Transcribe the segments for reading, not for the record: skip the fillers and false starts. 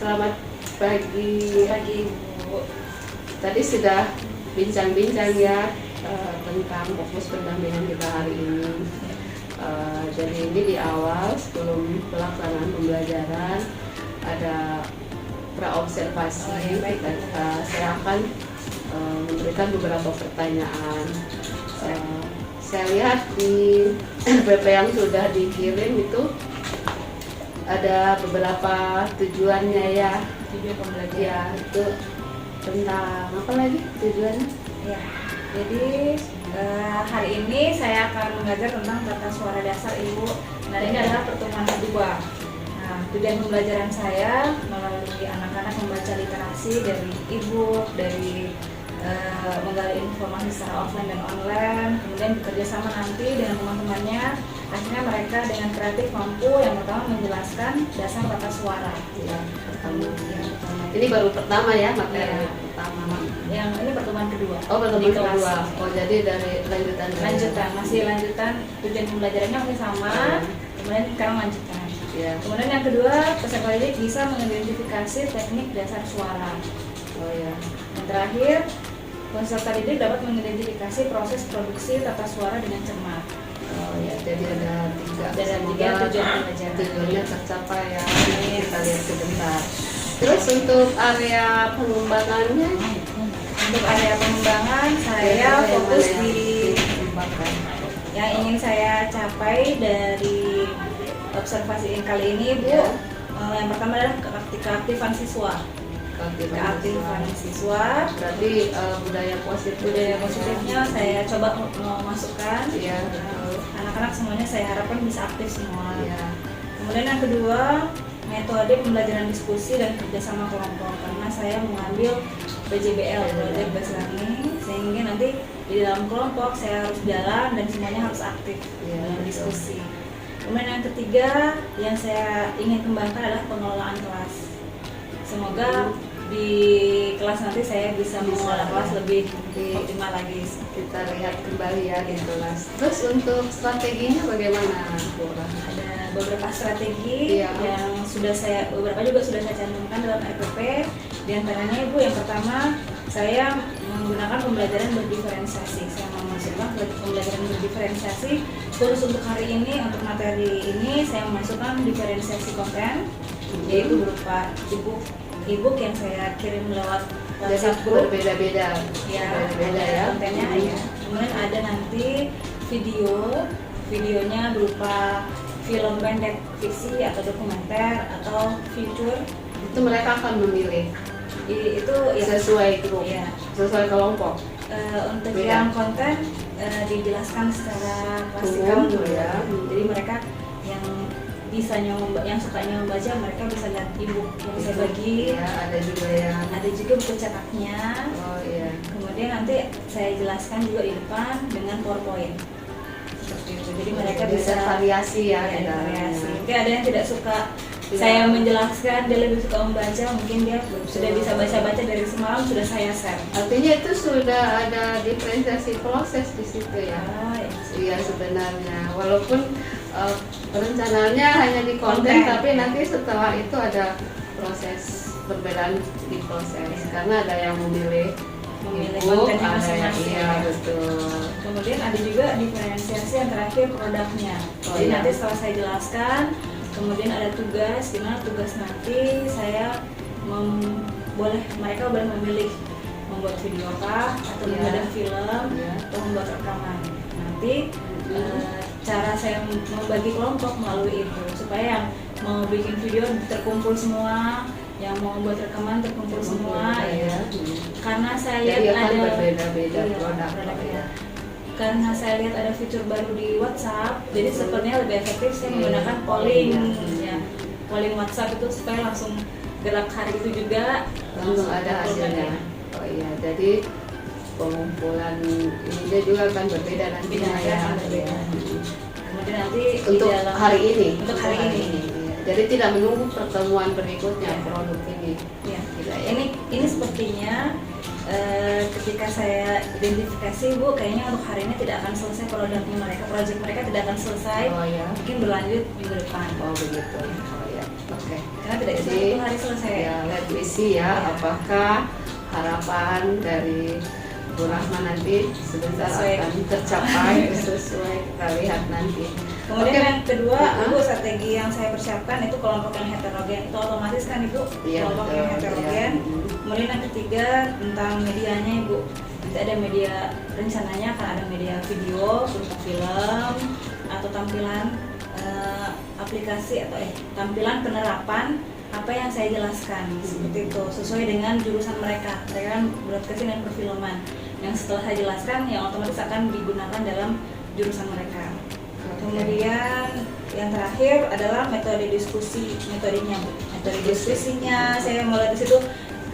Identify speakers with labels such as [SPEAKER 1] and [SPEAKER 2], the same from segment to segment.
[SPEAKER 1] Selamat pagi.
[SPEAKER 2] Pagi Bu.
[SPEAKER 1] Tadi sudah bincang-bincang ya tentang fokus pendampingan kita hari ini. Jadi ini di awal sebelum pelaksanaan pembelajaran ada praobservasi. Saya akan memberikan beberapa pertanyaan. Saya lihat di PP yang sudah dikirim itu ada beberapa tujuannya ya.
[SPEAKER 2] Tujuan pembelajaran.
[SPEAKER 1] Ya, itu tentang apa lagi tujuannya?
[SPEAKER 2] Ya. Jadi hari ini saya akan mengajar tentang tata suara dasar Ibu. Nah, ini adalah pertemuan kedua. Nah, tujuan pembelajaran saya melalui anak-anak membaca literasi dari e-book, dari menggali informasi secara offline dan online, kemudian bekerja sama nanti dengan teman-temannya. Akhirnya mereka dengan kreatif mampu yang pertama menjelaskan dasar tata suara.
[SPEAKER 1] Ya, pertama. Ini baru pertama ya materi pertama.
[SPEAKER 2] Yang ini pertemuan kedua.
[SPEAKER 1] Oh, pertemuan
[SPEAKER 2] di kelas.
[SPEAKER 1] kedua. Oh, jadi dari lanjutan.
[SPEAKER 2] Masih lanjutan, tujuan pembelajarannya masih sama. Kemudian sekarang lanjutan.
[SPEAKER 1] Ya.
[SPEAKER 2] Kemudian yang kedua, peserta didik bisa mengidentifikasi teknik dasar suara.
[SPEAKER 1] Oh ya.
[SPEAKER 2] Yang terakhir, peserta didik dapat mengidentifikasi proses produksi tata suara dengan cermat.
[SPEAKER 1] Oh ya, jadi ada tiga.
[SPEAKER 2] Ada tiga tujuan pembelajaran.
[SPEAKER 1] Tujuannya tercapai ya. Kita lihat sebentar. Terus untuk area pengembangannya,
[SPEAKER 2] Untuk area pengembangan saya fokus di yang ingin saya capai dari observasi kali ini, Bu.
[SPEAKER 1] Ya.
[SPEAKER 2] Yang pertama adalah keaktifan siswa. Keaktifan siswa.
[SPEAKER 1] Berarti budaya
[SPEAKER 2] Positifnya saya coba memasukkan.
[SPEAKER 1] Iya.
[SPEAKER 2] Anak-anak semuanya saya harapkan bisa aktif semua.
[SPEAKER 1] Iya.
[SPEAKER 2] Kemudian yang kedua, metode pembelajaran diskusi dan kerjasama kelompok, karena saya mengambil PJBL, Project Based Learning, sehingga nanti di dalam kelompok saya harus jalan dan semuanya harus aktif dalam diskusi. Kemudian yang ketiga yang saya ingin kembangkan adalah pengelolaan kelas. Semoga di kelas nanti saya bisa mengelola kelas lebih optimal lagi.
[SPEAKER 1] Kita lihat kembali ya di kelas. Terus untuk strateginya bagaimana, Bu?
[SPEAKER 2] Ada beberapa strategi yang beberapa juga sudah saya cantumkan dalam RPP. Di antaranya Ibu, yang pertama saya menggunakan pembelajaran berdiferensiasi. Saya memasukkan pembelajaran berdiferensiasi khusus untuk hari ini, untuk materi ini saya memasukkan diferensiasi konten, yaitu berupa e-book yang saya kirim lewat WhatsApp group.
[SPEAKER 1] Berbeda-beda.
[SPEAKER 2] Ya,
[SPEAKER 1] berbeda ya
[SPEAKER 2] kontennya ya. Kemudian ada nanti videonya berupa film pendek fiksi atau dokumenter atau feature.
[SPEAKER 1] Itu mereka akan memilih.
[SPEAKER 2] Itu ya,
[SPEAKER 1] sesuai grup,
[SPEAKER 2] ya.
[SPEAKER 1] Sesuai kelompok.
[SPEAKER 2] Untuk
[SPEAKER 1] Beda.
[SPEAKER 2] yang konten dijelaskan secara klasikal dulu ya. Jadi mereka yang yang sukanya membaca, mereka bisa lihat e-book yang saya bagi.
[SPEAKER 1] Ya, ada juga
[SPEAKER 2] buku cetaknya.
[SPEAKER 1] Oh iya.
[SPEAKER 2] Kemudian nanti saya jelaskan juga di depan dengan PowerPoint. Seperti itu. Jadi mereka bisa
[SPEAKER 1] variasi ya,
[SPEAKER 2] variasi. Mungkin ada yang tidak suka saya menjelaskan, dia lebih suka membaca, mungkin dia sudah bisa baca-baca dari semalam sudah saya share.
[SPEAKER 1] Artinya itu sudah ada diferensiasi proses di situ ya. Iya sebenarnya, walaupun perencanaannya hanya di konten, tapi nanti setelah itu ada proses perbedaan di proses, karena ada yang memilih
[SPEAKER 2] kontennya masing-masing.
[SPEAKER 1] Iya betul.
[SPEAKER 2] Kemudian ada juga diferensiasi yang terakhir produknya. Jadi nanti setelah saya jelaskan, kemudian ada tugas, di mana tugas nanti saya mereka boleh memilih membuat video kah, atau membuat film, atau membuat rekaman. Nanti cara saya membagi kelompok melalui itu, supaya yang mau bikin video terkumpul semua, yang mau membuat rekaman terkumpul semua ya. Karena saya lihat ada
[SPEAKER 1] berbeda-beda produk.
[SPEAKER 2] Karena saya lihat ada fitur baru di WhatsApp, jadi sepertinya lebih efektif saya menggunakan polling ya. Polling WhatsApp itu supaya langsung gerak hari itu juga
[SPEAKER 1] langsung ada hasilnya. Oh iya, jadi pengumpulan ini juga akan berbeda nanti ya.
[SPEAKER 2] Kemudian nanti
[SPEAKER 1] untuk hari ini.
[SPEAKER 2] Untuk hari ini.
[SPEAKER 1] Jadi tidak menunggu pertemuan berikutnya produk ini.
[SPEAKER 2] Ya. Ini sepertinya ketika saya identifikasi, Bu, kayaknya untuk hari ini tidak akan selesai produknya mereka, proyek mereka tidak akan selesai. Mungkin berlanjut minggu depan.
[SPEAKER 1] Oh begitu. Oh ya. Oke.
[SPEAKER 2] Karena tidak bisa
[SPEAKER 1] Jadi,
[SPEAKER 2] 1 hari selesai.
[SPEAKER 1] ya, let me see ya, apakah harapan dari Bu Rahma nanti sebentar
[SPEAKER 2] Sesuai.
[SPEAKER 1] akan tercapai sesuai, kita lihat nanti.
[SPEAKER 2] Kemudian
[SPEAKER 1] Oke.
[SPEAKER 2] yang kedua,
[SPEAKER 1] Uh-huh.
[SPEAKER 2] Ibu, strategi yang saya persiapkan itu kelompok yang heterogen. Itu otomatis kan Ibu,
[SPEAKER 1] Iya,
[SPEAKER 2] kelompok
[SPEAKER 1] betul,
[SPEAKER 2] yang heterogen.
[SPEAKER 1] iya.
[SPEAKER 2] Kemudian yang ketiga tentang medianya Ibu. Nanti ada media, rencananya akan ada media video, berupa film, atau tampilan aplikasi atau tampilan penerapan apa yang saya jelaskan seperti itu, sesuai dengan jurusan mereka. Mereka kan broadcasting dan perfilman. Yang setelah saya jelaskan yang otomatis akan digunakan dalam jurusan mereka. Kemudian yang terakhir adalah metode metodenya. Metode diskusinya saya mulai di situ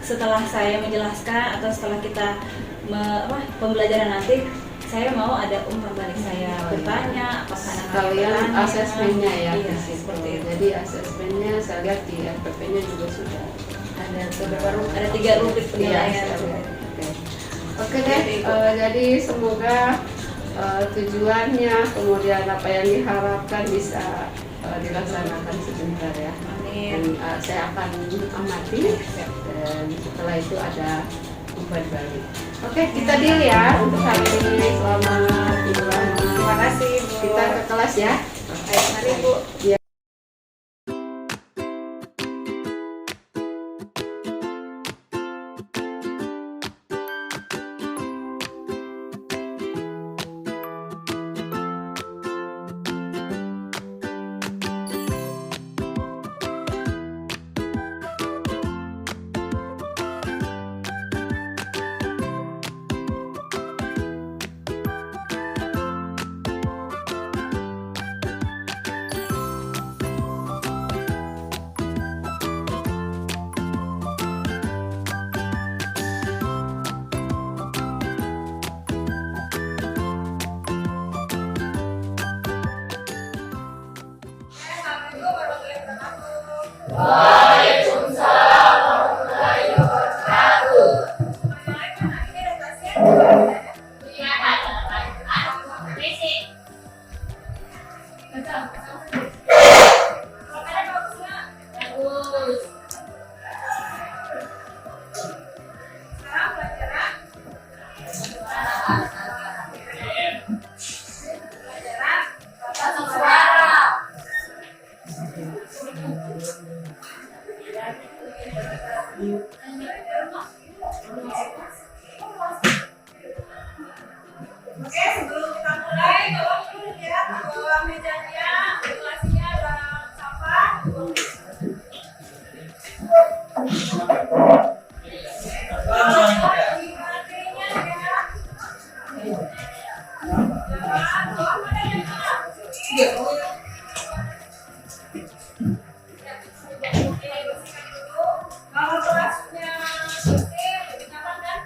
[SPEAKER 2] setelah saya menjelaskan atau setelah kita pembelajaran nanti, saya mau ada umpan balik, saya bertanya apakah anak-anak
[SPEAKER 1] Sekalian
[SPEAKER 2] bertanya.
[SPEAKER 1] asesmennya ya,
[SPEAKER 2] Iya,
[SPEAKER 1] di situ.
[SPEAKER 2] seperti itu.
[SPEAKER 1] Jadi asesmennya saya lihat di RPP-nya juga sudah
[SPEAKER 2] Ada baru ada 3 rubrik penilaian.
[SPEAKER 1] Iya, saya lihat. Oke deh, jadi semoga tujuannya, kemudian apa yang diharapkan bisa dilaksanakan sebentar ya.
[SPEAKER 2] Amin.
[SPEAKER 1] Dan saya akan amati dan setelah itu ada umpan balik. Oke, kita deal ya untuk hari ini. Selamat Ibu Rahma.
[SPEAKER 2] Terima kasih Bu.
[SPEAKER 1] Kita ke kelas ya.
[SPEAKER 2] Baik, mari Bu.
[SPEAKER 1] Ya.
[SPEAKER 3] Oke, sebelum kita mulai, tolong dulu lihat bahwa mejanya, ventilasinya ada sampah. Kalau kelasnya bersih, lebih nyaman kan?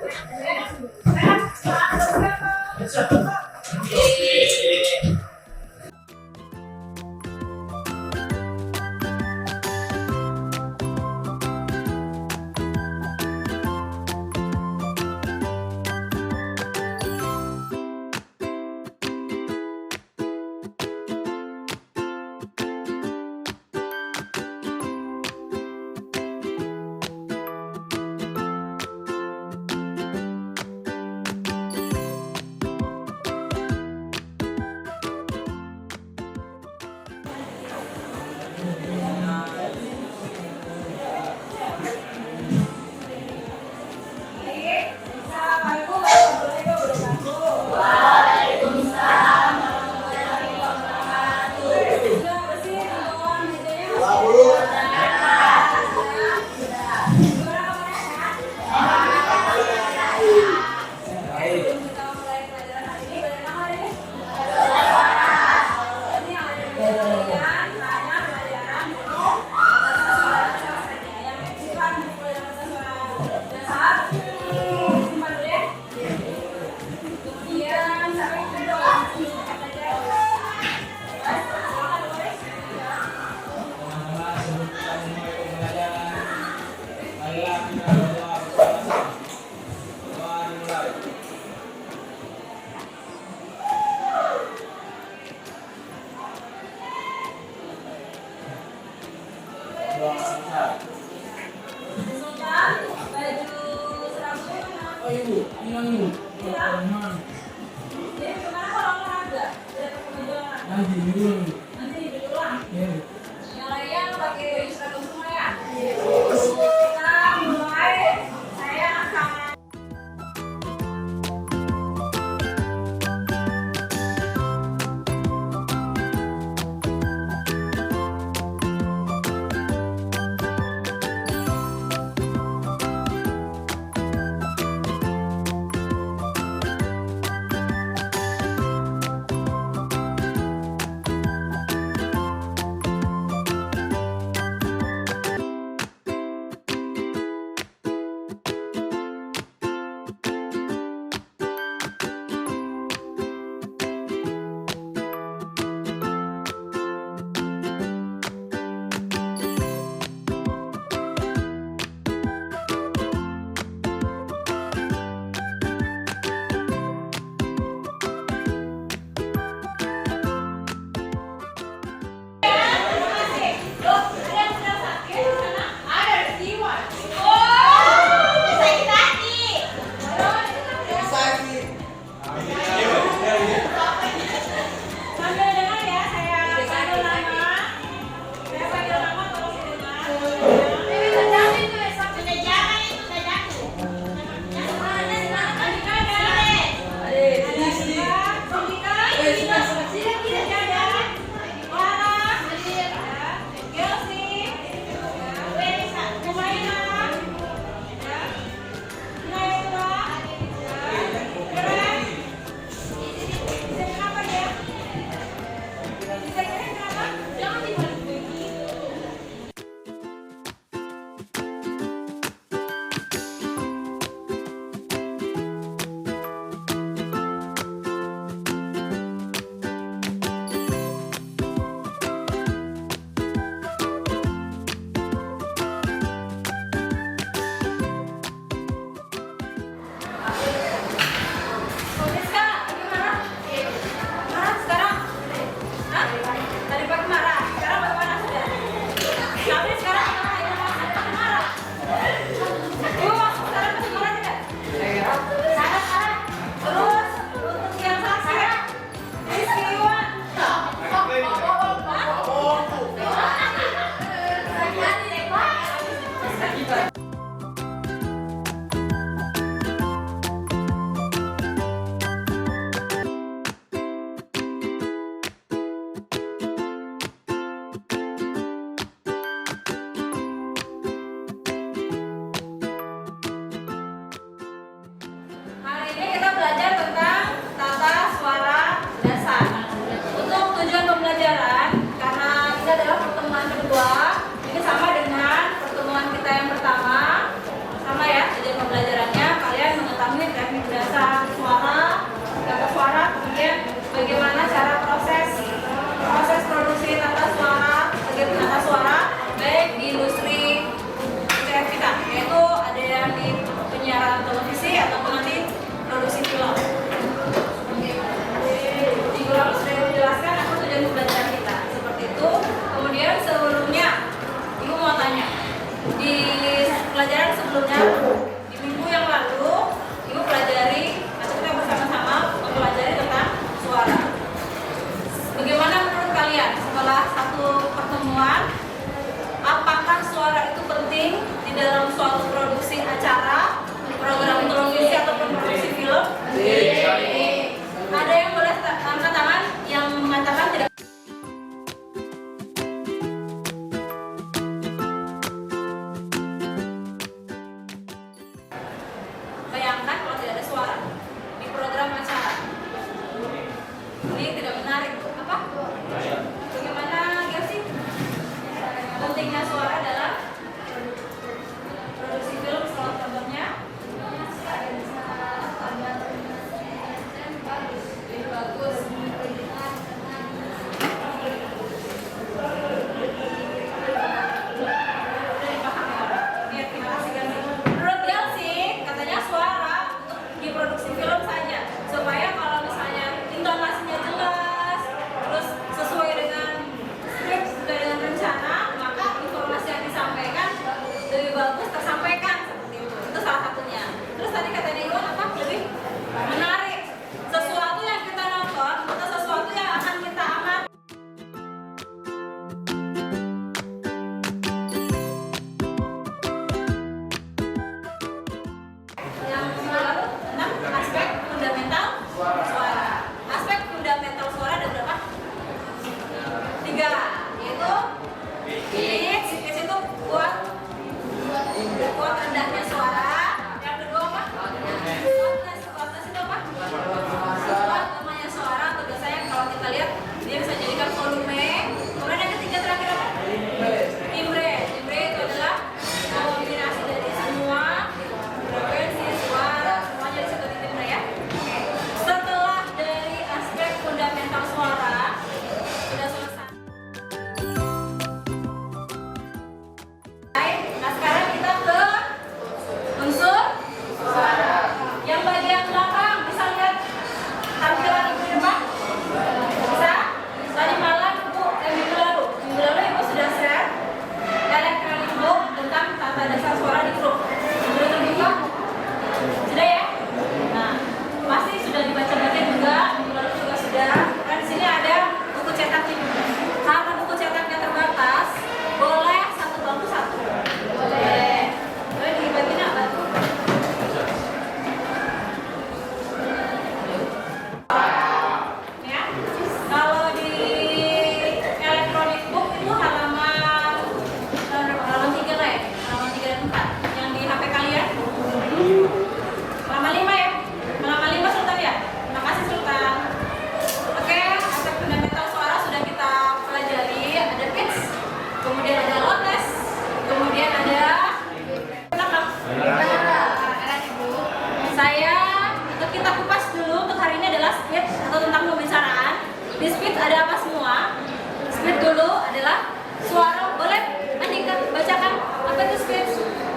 [SPEAKER 3] Jadi gimana kalau olahraga? Nanti diulang. Yang lainnya pakai seragam semua ya. Kita mulai. Saya akan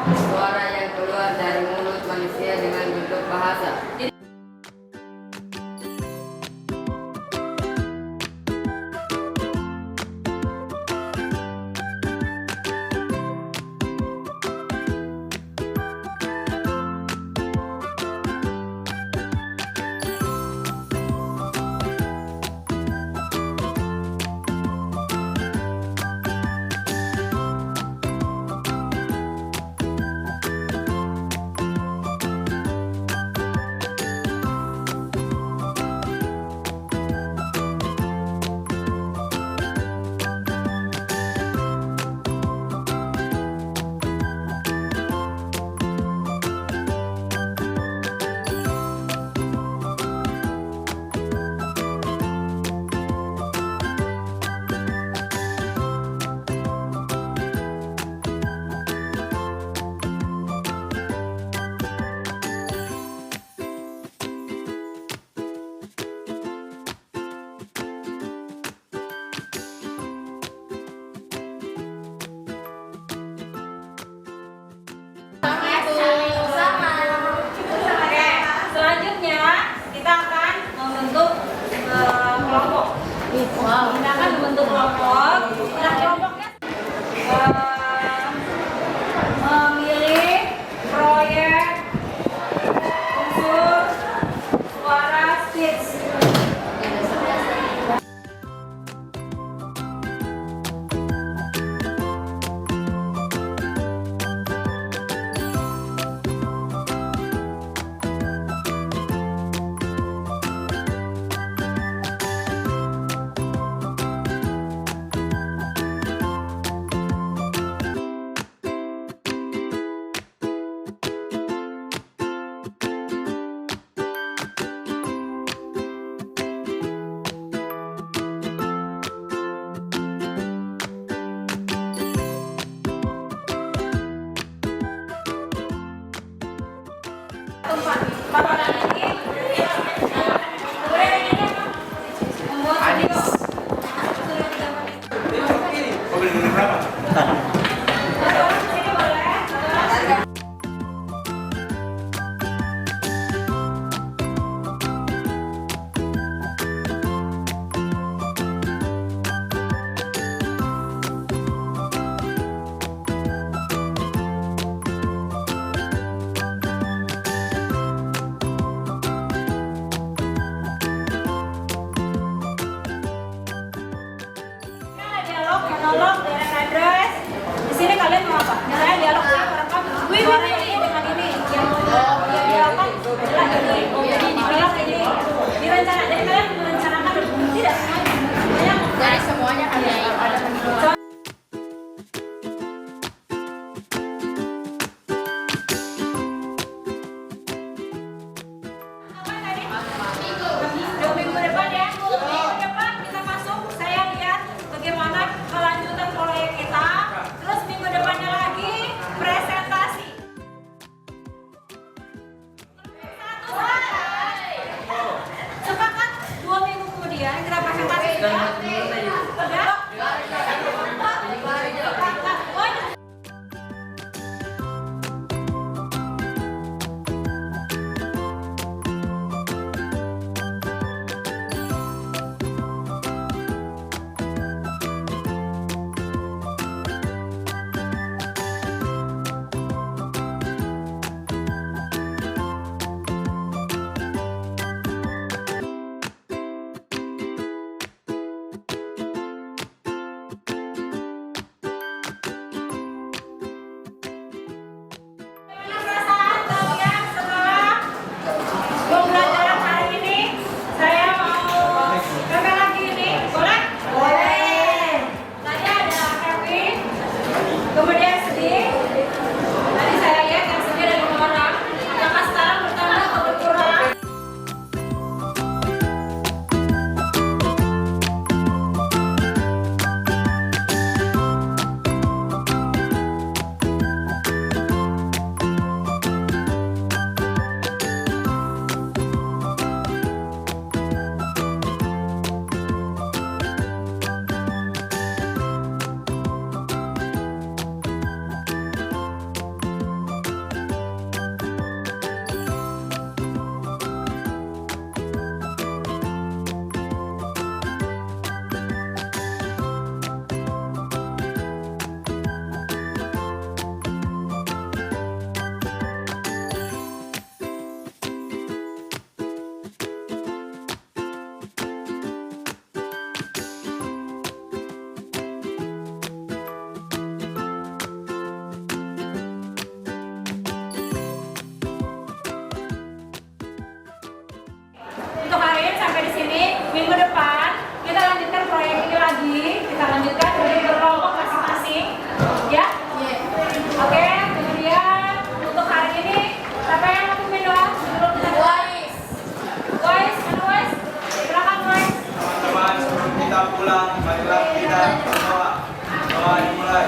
[SPEAKER 4] Suara yang keluar dari mulut manusia dengan bentuk bahasa.
[SPEAKER 2] Oke, selanjutnya kita akan membentuk kelompok. Kita akan membentuk kelompok. Nah, kelompoknya memilih proyek unsur suara speech. Empat orang ini kemudian ini membuat video.
[SPEAKER 5] Mobil ini berapa?
[SPEAKER 2] Satu orang sini boleh. minggu depan kita lanjutkan proyek ini lagi, kita lanjutkan berkelompok masing-masing, ya? Oke, kemudian untuk hari ini siapa yang mau pimpin doa sebelum kita Guys, silakan guys.
[SPEAKER 5] Teman-teman, sebelum kita pulang, marilah kita berdoa. Doa dimulai.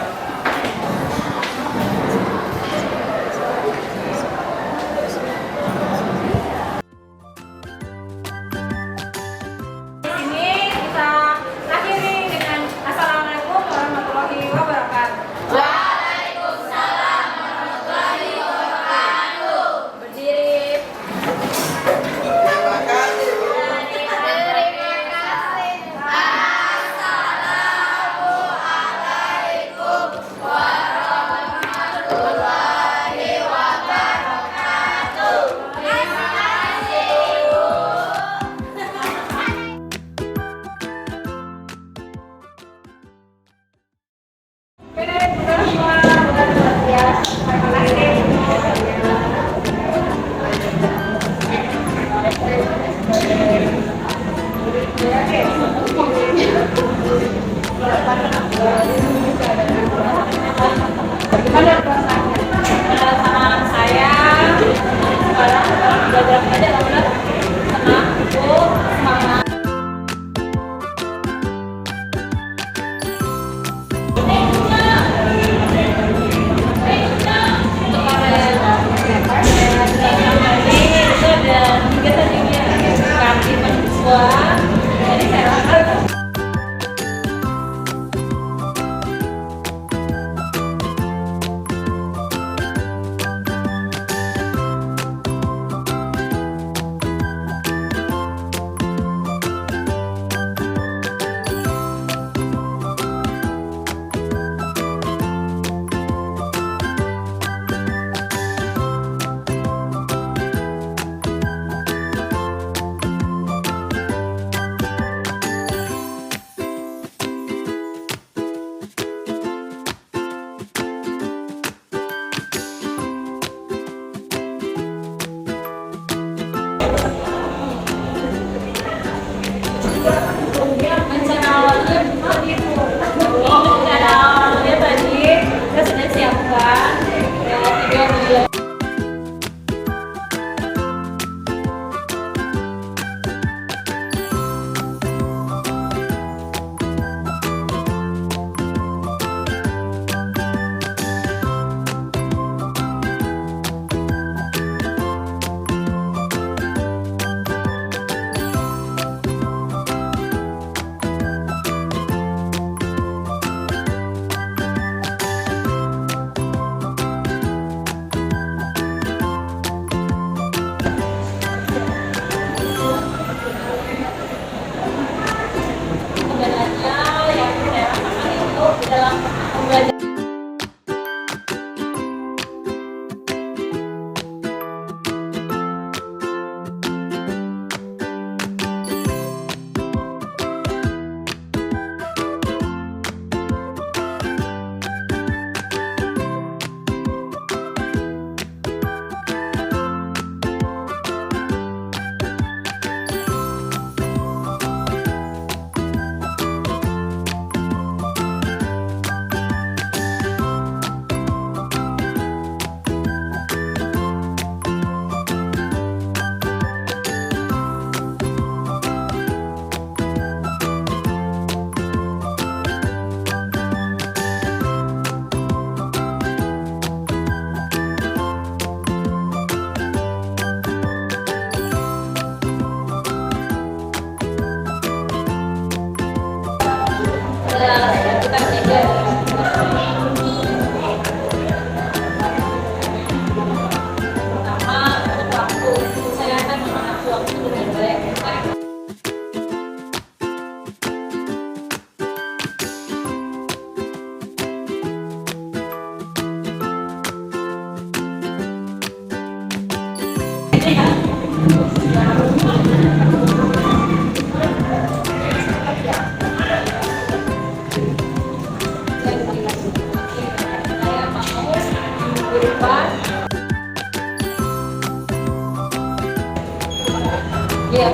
[SPEAKER 2] Di sini kita akhiri dengan Assalamualaikum warahmatullahi wabarakatuh. Berdiri. Kedatangan saya belajar aja benar tenang, semangat. Untuk tadi itu ada 3 tadi kami mahasiswa, jadi saya rasa rencana awalnya tadi kita sudah siapkan video. Sebenarnya yang saya rasakan itu dalam pembelajaran. Iya,